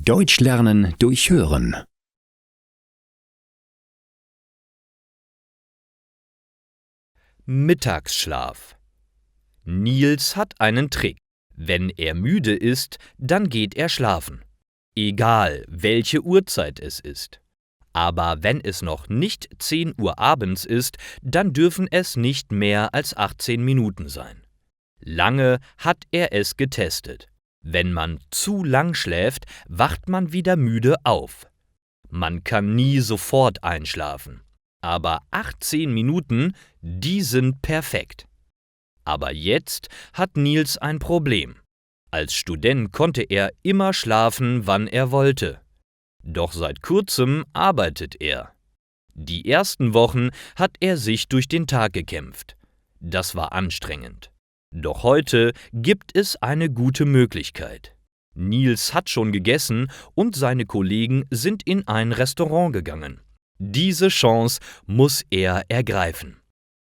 Deutsch lernen durch Hören. Mittagsschlaf. Nils hat einen Trick. Wenn er müde ist, dann geht er schlafen. Egal, welche Uhrzeit es ist. Aber wenn es noch nicht 10 Uhr abends ist, dann dürfen es nicht mehr als 18 Minuten sein. Lange hat er es getestet. Wenn man zu lang schläft, wacht man wieder müde auf. Man kann nie sofort einschlafen. Aber 18 Minuten, die sind perfekt. Aber jetzt hat Nils ein Problem. Als Student konnte er immer schlafen, wann er wollte. Doch seit kurzem arbeitet er. Die ersten Wochen hat er sich durch den Tag gekämpft. Das war anstrengend. Doch heute gibt es eine gute Möglichkeit. Nils hat schon gegessen und seine Kollegen sind in ein Restaurant gegangen. Diese Chance muss er ergreifen.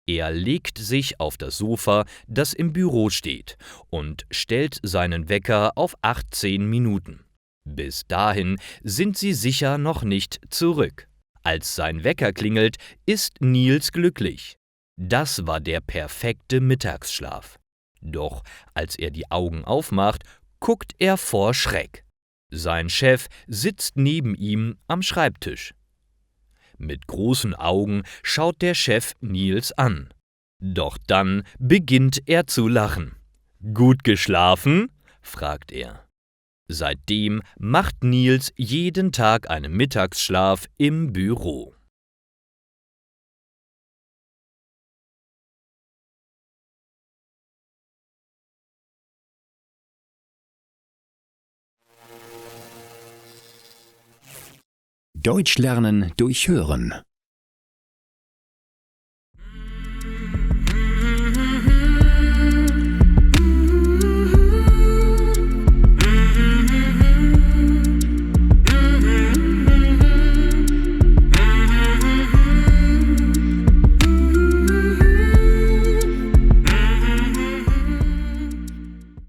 Er legt sich auf das Sofa, das im Büro steht, und stellt seinen Wecker auf 18 Minuten. Bis dahin sind sie sicher noch nicht zurück. Als sein Wecker klingelt, ist Nils glücklich. Das war der perfekte Mittagsschlaf. Doch als er die Augen aufmacht, guckt er vor Schreck. Sein Chef sitzt neben ihm am Schreibtisch. Mit großen Augen schaut der Chef Nils an. Doch dann beginnt er zu lachen. »Gut geschlafen?« fragt er. Seitdem macht Nils jeden Tag einen Mittagsschlaf im Büro. Deutsch lernen durch Hören.